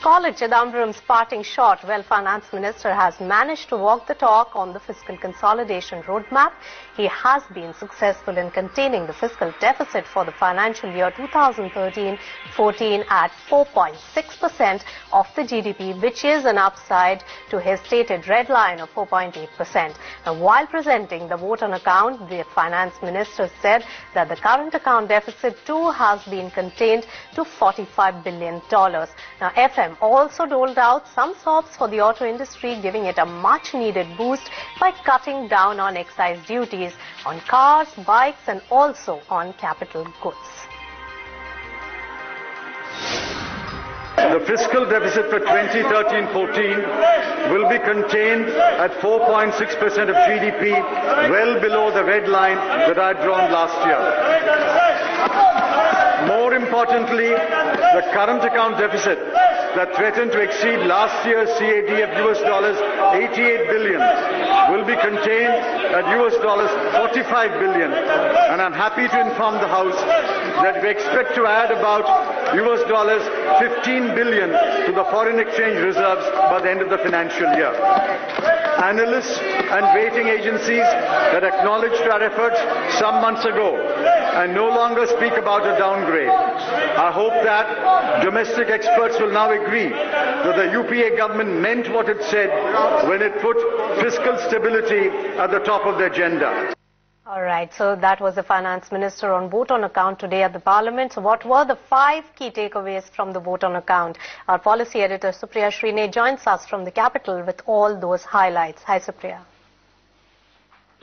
call it Chidambaram's parting shot. Well, Finance Minister has managed to walk the talk on the fiscal consolidation roadmap. He has been successful in containing the fiscal deficit for the financial year 2013-14 at 4.6% of the GDP, which is an upside to his stated red line of 4.8%. Now, while presenting the vote on account, the Finance Minister said that the current account deficit too has been contained to $45 billion. Now, FM also doled out some sobs for the auto industry, giving it a much-needed boost by cutting down on excise duties on cars, bikes and also on capital goods. The fiscal deficit for 2013-14 will be contained at 4.6% of GDP, well below the red line that I had drawn last year. More importantly, the current account deficit that threatened to exceed last year's CAD of $88 billion will be contained at $45 billion. And I'm happy to inform the House that we expect to add about $15 billion to the foreign exchange reserves by the end of the financial year. Analysts and rating agencies that acknowledged our efforts some months ago and no longer speak about a downgrade. I hope that domestic experts will now agree that the UPA government meant what it said when it put fiscal stability at the top of the agenda. All right, so that was the Finance Minister on vote on account today at the Parliament. So what were the 5 key takeaways from the vote on account? Our policy editor Supriya Srine joins us from the capital with all those highlights. Hi Supriya.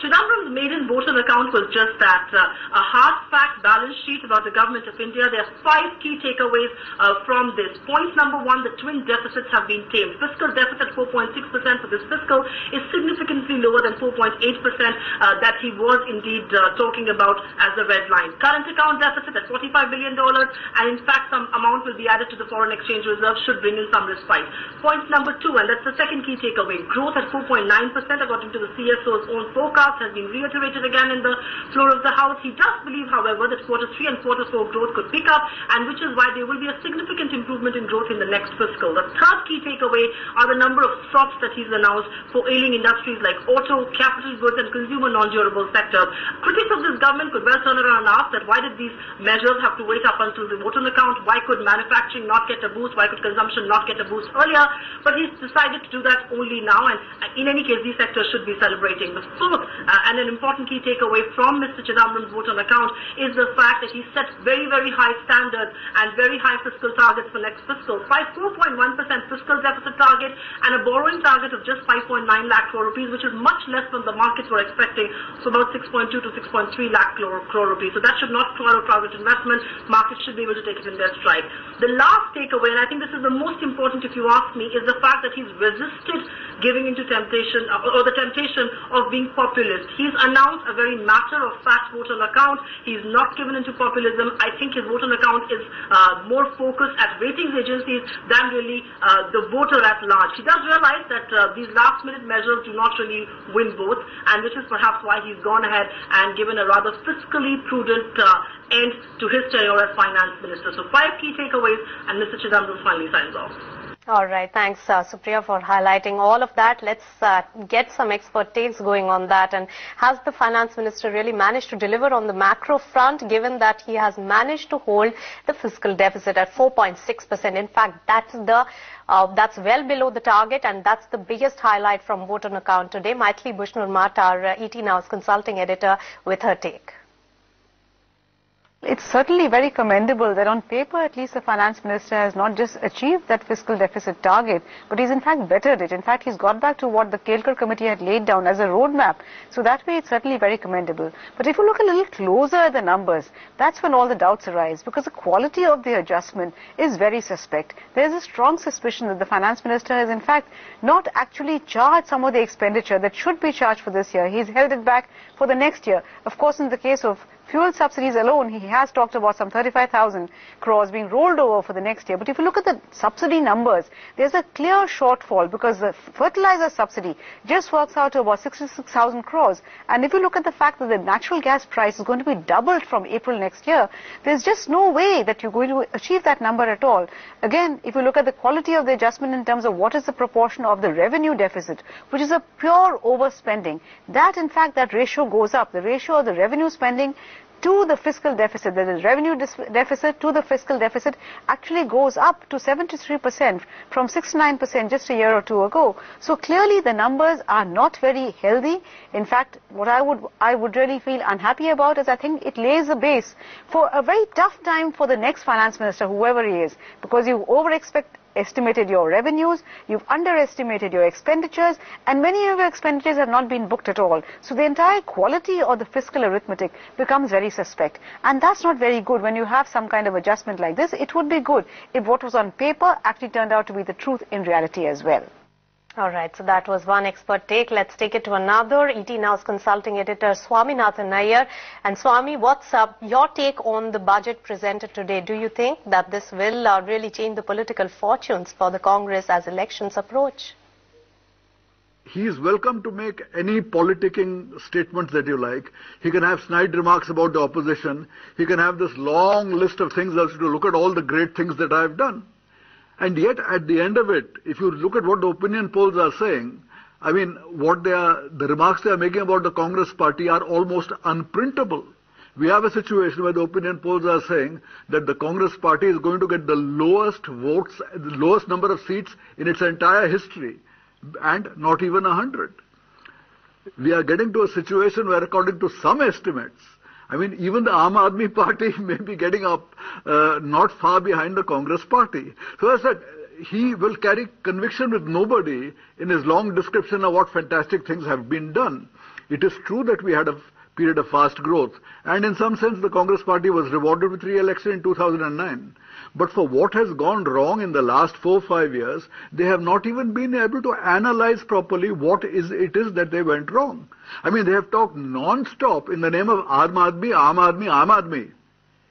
Chidambaram's maiden vote on account was just that, a hard fact balance sheet about the government of India. There are 5 key takeaways from this. Point number 1, the twin deficits have been tamed. Fiscal deficit 4.6% for this fiscal is significantly lower than 4.8% that he was indeed talking about as the red line. Current account deficit at $45 billion, and in fact some amount will be added to the foreign exchange reserve, should bring in some respite. Point number 2, and that's the second key takeaway, growth at 4.9% according to the CSO's own forecast has been reiterated again in the floor of the House. He does believe, however, that quarter 3 and quarter 4 growth could pick up, and which is why there will be a significant improvement in growth in the next fiscal. The third key takeaway are the number of stops that he's announced for ailing industries like auto, capital goods and consumer non-durable sectors. Critics of this government could well turn around and ask that why did these measures have to wait up until the vote on account? Why could manufacturing not get a boost? Why could consumption not get a boost earlier? But he's decided to do that only now, and in any case these sectors should be celebrating. The fourth and an important key takeaway from Mr. Chidambaram's vote on account is the fact that he set very, very high standards and very high fiscal targets for next fiscal. 4.1% fiscal deficit target and a borrowing target of just 5.9 lakh crore rupees, which is much less than the markets were expecting, so about 6.2 to 6.3 lakh crore rupees. So that should not swallow private investment. Markets should be able to take it in their stride. The last takeaway, and I think this is the most important if you ask me, is the fact that he's resisted giving into temptation or the temptation of being populist. He's announced a very matter-of-fact vote on account. He's not given into populism. I think his vote on account is more focused at ratings agencies than really the voter at large. He does realize that these last-minute measures do not really win votes, and which is perhaps why he's gone ahead and given a rather fiscally prudent end to his tenure as Finance Minister. So 5 key takeaways, and Mr. Chidambaram finally signs off. All right, thanks Supriya for highlighting all of that. Let's get some expert takes going on that. And has the Finance Minister really managed to deliver on the macro front, given that he has managed to hold the fiscal deficit at 4.6%? In fact, that's well below the target, and that's the biggest highlight from vote on account today. Maithili Bushnurmat, our ET Now's consulting editor, with her take. It's certainly very commendable that on paper at least the Finance Minister has not just achieved that fiscal deficit target, but he's in fact bettered it. In fact, he's got back to what the Kelkar committee had laid down as a roadmap. So that way it's certainly very commendable. But if you look a little closer at the numbers, that's when all the doubts arise, because the quality of the adjustment is very suspect. There's a strong suspicion that the Finance Minister has in fact not actually charged some of the expenditure that should be charged for this year. He's held it back for the next year. Of course, in the case of fuel subsidies alone, he has talked about some 35,000 crores being rolled over for the next year. But if you look at the subsidy numbers, there's a clear shortfall because the fertilizer subsidy just works out to about 66,000 crores. And if you look at the fact that the natural gas price is going to be doubled from April next year, there's just no way that you're going to achieve that number at all. Again, if you look at the quality of the adjustment in terms of what is the proportion of the revenue deficit, which is a pure overspending, that in fact that ratio goes up. The ratio of the revenue spending to the fiscal deficit, that is revenue deficit to the fiscal deficit, actually goes up to 73% from 69% just a year or two ago. So clearly the numbers are not very healthy. In fact, what I would really feel unhappy about is I think it lays a base for a very tough time for the next finance minister, whoever he is, because you estimated your revenues, you've underestimated your expenditures, and many of your expenditures have not been booked at all. So the entire quality of the fiscal arithmetic becomes very suspect. And that's not very good. When you have some kind of adjustment like this, it would be good if what was on paper actually turned out to be the truth in reality as well. All right, so that was one expert take. Let's take it to another. ET Now's consulting editor Swaminathan Nayyar. And Swami, what's your take on the budget presented today? Do you think that this will really change the political fortunes for the Congress as elections approach? He is welcome to make any politicking statements that you like. He can have snide remarks about the opposition. He can have this long list of things also to look at all the great things that I have done. And yet, at the end of it, if you look at what the opinion polls are saying, I mean, the remarks they are making about the Congress party are almost unprintable. We have a situation where the opinion polls are saying that the Congress party is going to get the lowest votes, the lowest number of seats in its entire history, and not even 100. We are getting to a situation where, according to some estimates, I mean, even the Aam Aadmi Party may be getting up not far behind the Congress Party. So I said, he will carry conviction with nobody in his long description of what fantastic things have been done. It is true that we had a period of fast growth, and in some sense the Congress Party was rewarded with re-election in 2009. But for what has gone wrong in the last 4 or 5 years, they have not even been able to analyze properly what it is that they went wrong. I mean, they have talked non-stop in the name of Aam Aadmi, Aam Aadmi, Aam Aadmi.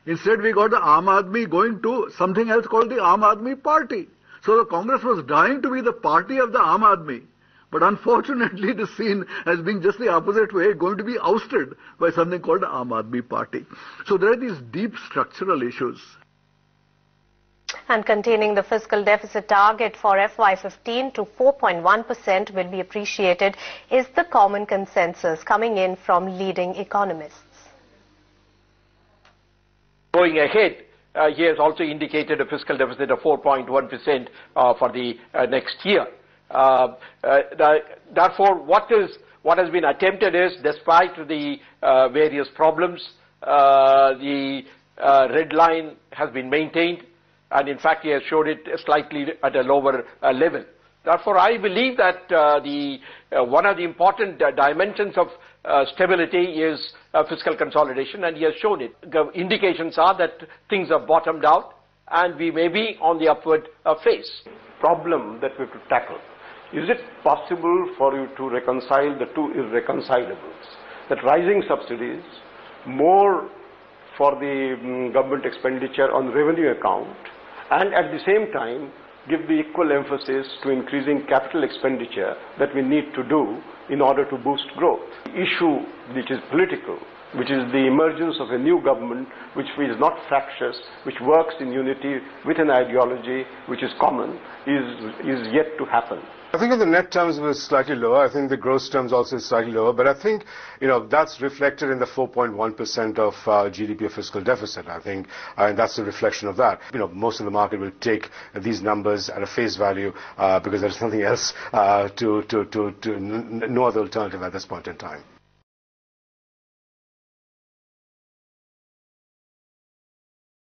Instead, we got the Aam Aadmi going to something else called the Aam Aadmi Party. So the Congress was dying to be the party of the Aam Aadmi. But unfortunately, it is seen as being just the opposite way, going to be ousted by something called the Aam Aadmi Party. So there are these deep structural issues. And containing the fiscal deficit target for FY15 to 4.1% will be appreciated is the common consensus coming in from leading economists. Going ahead, he has also indicated a fiscal deficit of 4.1% for the next year. Therefore, what has been attempted is, despite the various problems, the red line has been maintained, and in fact he has showed it slightly at a lower level. Therefore, I believe that one of the important dimensions of stability is fiscal consolidation, and he has shown it. The indications are that things have bottomed out and we may be on the upward phase. Problem that we have to tackle. Is it possible for you to reconcile the two irreconcilables? That rising subsidies, more for the government expenditure on revenue account, and at the same time give the equal emphasis to increasing capital expenditure that we need to do in order to boost growth. The issue which is political, which is the emergence of a new government which is not fractious, which works in unity with an ideology which is common, is yet to happen. I think in the net terms it was slightly lower. I think the gross terms also is slightly lower. But I think, that's reflected in the 4.1% of GDP of fiscal deficit. I think that's a reflection of that. Most of the market will take these numbers at a face value because there's nothing else no other alternative at this point in time.